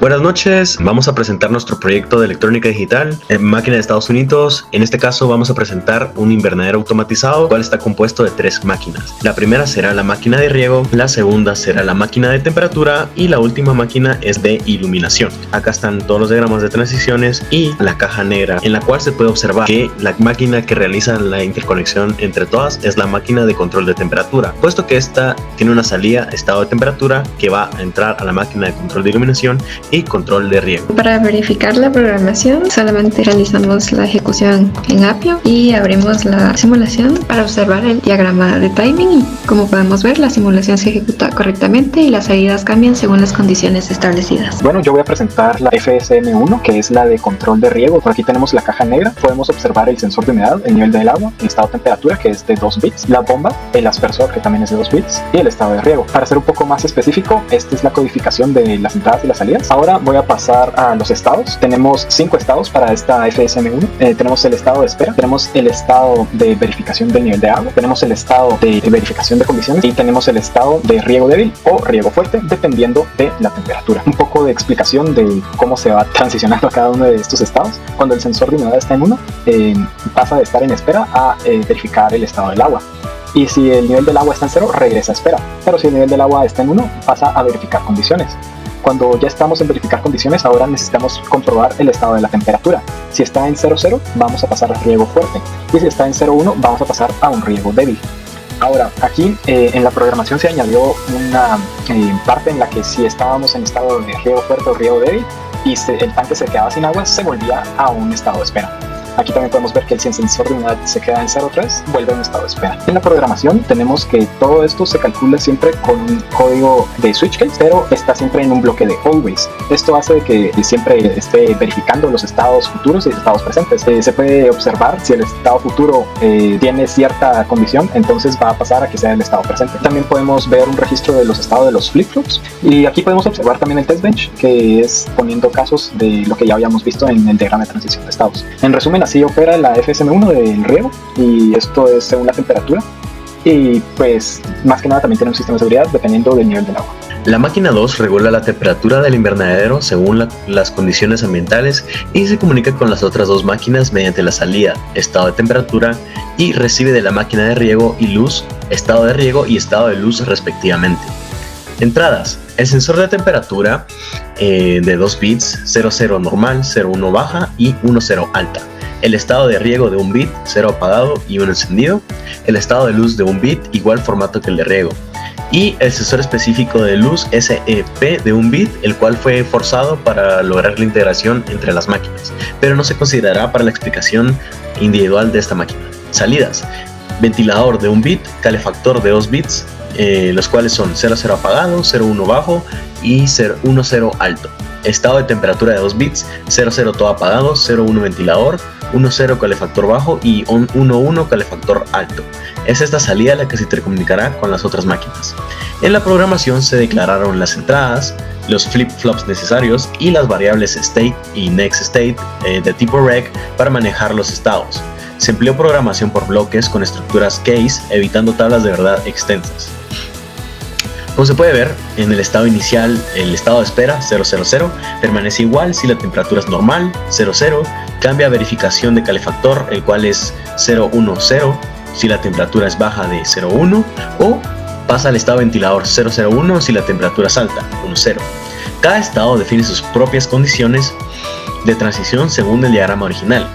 Buenas noches, vamos a presentar nuestro proyecto de electrónica digital en máquina de Estados Unidos. En este caso vamos a presentar un invernadero automatizado, el cual está compuesto de 3 máquinas. La primera será la máquina de riego, la segunda será la máquina de temperatura y la última máquina es de iluminación. Acá están todos los diagramas de transiciones y la caja negra, en la cual se puede observar que la máquina que realiza la interconexión entre todas es la máquina de control de temperatura, puesto que esta tiene una salida estado de temperatura que va a entrar a la máquina de control de iluminación y control de riego. Para verificar la programación solamente realizamos la ejecución en Appio y abrimos la simulación para observar el diagrama de timing, y como podemos ver la simulación se ejecuta correctamente y las salidas cambian según las condiciones establecidas. Bueno, yo voy a presentar la FSM1, que es la de control de riego. Por aquí tenemos la caja negra, podemos observar el sensor de humedad, el nivel del agua, el estado de temperatura, que es de 2 bits, la bomba, el aspersor, que también es de 2 bits, y el estado de riego. Para ser un poco más específico, esta es la codificación de las entradas y las salidas. Ahora voy a pasar a los estados. Tenemos 5 estados para esta FSM1. Tenemos el estado de espera, tenemos el estado de verificación del nivel de agua, tenemos el estado de verificación de condiciones y tenemos el estado de riego débil o riego fuerte, dependiendo de la temperatura. Un poco de explicación de cómo se va transicionando a cada uno de estos estados. Cuando el sensor de humedad está en 1, pasa de estar en espera a verificar el estado del agua. Y si el nivel del agua está en 0, regresa a espera. Pero si el nivel del agua está en 1, pasa a verificar condiciones. Cuando ya estamos en verificar condiciones, ahora necesitamos comprobar el estado de la temperatura. Si está en 0,0, vamos a pasar a riego fuerte. Y si está en 0,1, vamos a pasar a un riego débil. Ahora, aquí en la programación se añadió una parte en la que si estábamos en estado de riego fuerte o riego débil y el tanque se quedaba sin agua, se volvía a un estado de espera. Aquí también podemos ver que si el sensor de humedad se queda en 0,3, vuelve a un estado de espera. En la programación tenemos que todo esto se calcula siempre con un código de switch case, pero está siempre en un bloque de always. Esto hace que siempre esté verificando los estados futuros y los estados presentes. Se puede observar si el estado futuro tiene cierta condición, entonces va a pasar a que sea el estado presente. También podemos ver un registro de los estados de los flip-flops y aquí podemos observar también el test bench, que es poniendo casos de lo que ya habíamos visto en el diagrama de transición de estados. En resumen, así opera la FSM1 del riego, y esto es según la temperatura, y pues más que nada también tiene un sistema de seguridad dependiendo del nivel del agua. La máquina 2 regula la temperatura del invernadero según las condiciones ambientales y se comunica con las otras 2 máquinas mediante la salida, estado de temperatura, y recibe de la máquina de riego y luz, estado de riego y estado de luz respectivamente. Entradas: el sensor de temperatura de 2 bits, 00 normal, 01 baja y 10 alta. El estado de riego de 1 bit, 0 apagado y 1 encendido. El estado de luz de 1 bit, igual formato que el de riego. Y el sensor específico de luz SEP de 1 bit, el cual fue forzado para lograr la integración entre las máquinas, pero no se considerará para la explicación individual de esta máquina. Salidas: ventilador de 1 bit, calefactor de 2 bits, los cuales son 00 apagado, 01 bajo y 10 alto. Estado de temperatura de 2 bits, 00 todo apagado, 01 ventilador, 10 calefactor bajo y 11 calefactor alto. Es esta salida la que se intercomunicará con las otras máquinas. En la programación se declararon las entradas, los flip-flops necesarios y las variables state y next state de tipo reg para manejar los estados. Se empleó programación por bloques con estructuras case, evitando tablas de verdad extensas. Como se puede ver, en el estado inicial, el estado de espera 000 permanece igual si la temperatura es normal, 00, cambia a verificación de calefactor, el cual es 010 si la temperatura es baja de 01, o pasa al estado ventilador 001 si la temperatura es alta, 10. Cada estado define sus propias condiciones de transición según el diagrama original.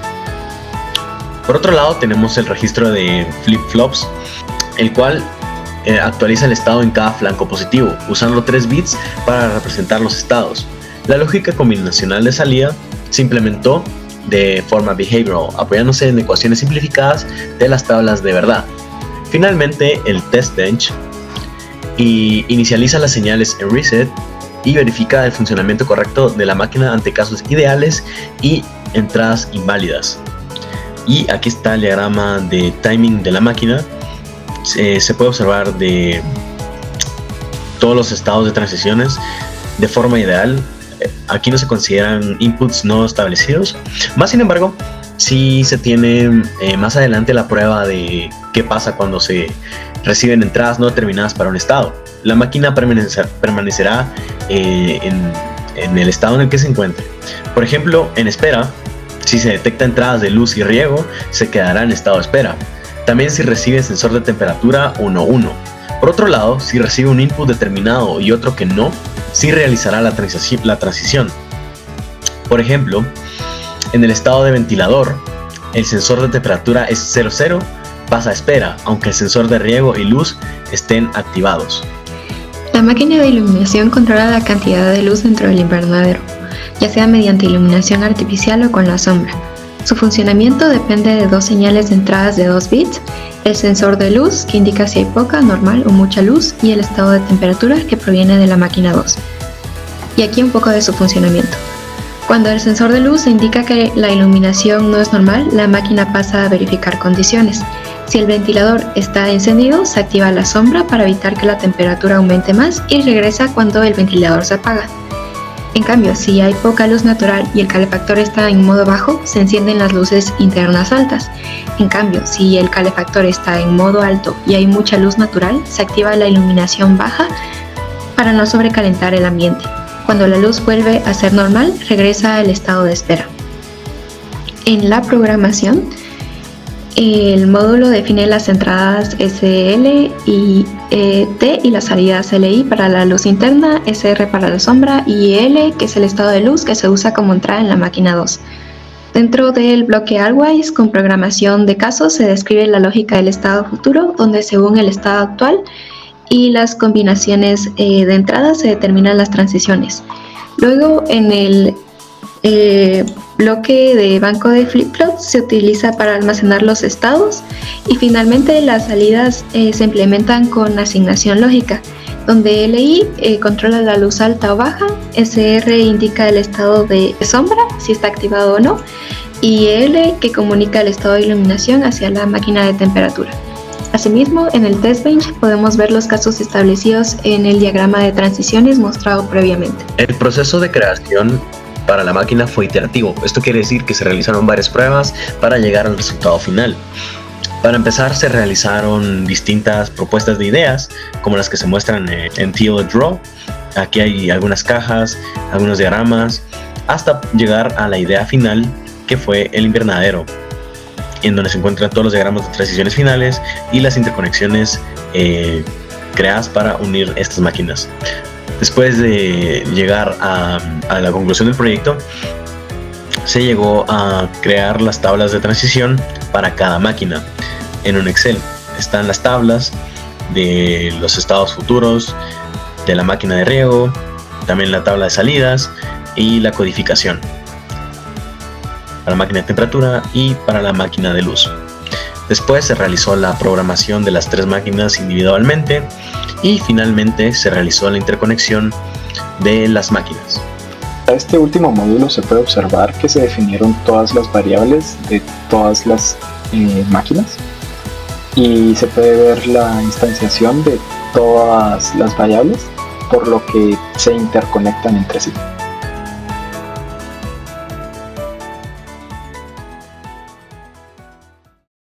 Por otro lado, tenemos el registro de flip-flops, el cual actualiza el estado en cada flanco positivo, usando 3 bits para representar los estados. La lógica combinacional de salida se implementó de forma behavioral, apoyándose en ecuaciones simplificadas de las tablas de verdad. Finalmente, el test bench inicializa las señales en reset y verifica el funcionamiento correcto de la máquina ante casos ideales y entradas inválidas. Y aquí está el diagrama de timing de la máquina. Se puede observar de todos los estados de transiciones de forma ideal. Aquí no se consideran inputs no establecidos. Más sin embargo, sí se tiene más adelante la prueba de qué pasa cuando se reciben entradas no determinadas para un estado. La máquina permanecerá en en el estado en el que se encuentre. Por ejemplo, en espera, si se detecta entradas de luz y riego, se quedará en estado de espera. También si recibe sensor de temperatura 1.1. Por otro lado, si recibe un input determinado y otro que no, sí realizará la transición. Por ejemplo, en el estado de ventilador, el sensor de temperatura es 00, pasa a espera, aunque el sensor de riego y luz estén activados. La máquina de iluminación controla la cantidad de luz dentro del invernadero, ya sea mediante iluminación artificial o con la sombra. Su funcionamiento depende de dos señales de entradas de 2 bits, el sensor de luz, que indica si hay poca, normal o mucha luz, y el estado de temperatura, que proviene de la máquina 2. Y aquí un poco de su funcionamiento. Cuando el sensor de luz indica que la iluminación no es normal, la máquina pasa a verificar condiciones. Si el ventilador está encendido, se activa la sombra para evitar que la temperatura aumente más y regresa cuando el ventilador se apaga. En cambio, si hay poca luz natural y el calefactor está en modo bajo, se encienden las luces internas altas. En cambio, si el calefactor está en modo alto y hay mucha luz natural, se activa la iluminación baja para no sobrecalentar el ambiente. Cuando la luz vuelve a ser normal, regresa al estado de espera. En la programación, el módulo define las entradas SL y T y las salidas LI para la luz interna, SR para la sombra y L, que es el estado de luz que se usa como entrada en la máquina 2. Dentro del bloque Allwise, con programación de casos, se describe la lógica del estado futuro, donde según el estado actual y las combinaciones de entradas se determinan las transiciones. Luego, en el bloque de banco de flip-flops se utiliza para almacenar los estados, y finalmente las salidas se implementan con asignación lógica, donde LI controla la luz alta o baja, SR indica el estado de sombra, si está activado o no, y L que comunica el estado de iluminación hacia la máquina de temperatura. Asimismo, en el test bench podemos ver los casos establecidos en el diagrama de transiciones mostrado previamente. El proceso de creación para la máquina fue iterativo. Esto quiere decir que se realizaron varias pruebas para llegar al resultado final. Para empezar, se realizaron distintas propuestas de ideas, como las que se muestran en Theo Draw. Aquí hay algunas cajas, algunos diagramas, hasta llegar a la idea final, que fue el invernadero, en donde se encuentran todos los diagramas de transiciones finales y las interconexiones creadas para unir estas máquinas. Después de llegar a la conclusión del proyecto, se llegó a crear las tablas de transición para cada máquina. En un Excel están las tablas de los estados futuros de la máquina de riego, también la tabla de salidas y la codificación para la máquina de temperatura y para la máquina de luz. Después se realizó la programación de las 3 máquinas individualmente y finalmente se realizó la interconexión de las máquinas. En este último módulo se puede observar que se definieron todas las variables de todas las máquinas y se puede ver la instanciación de todas las variables, por lo que se interconectan entre sí.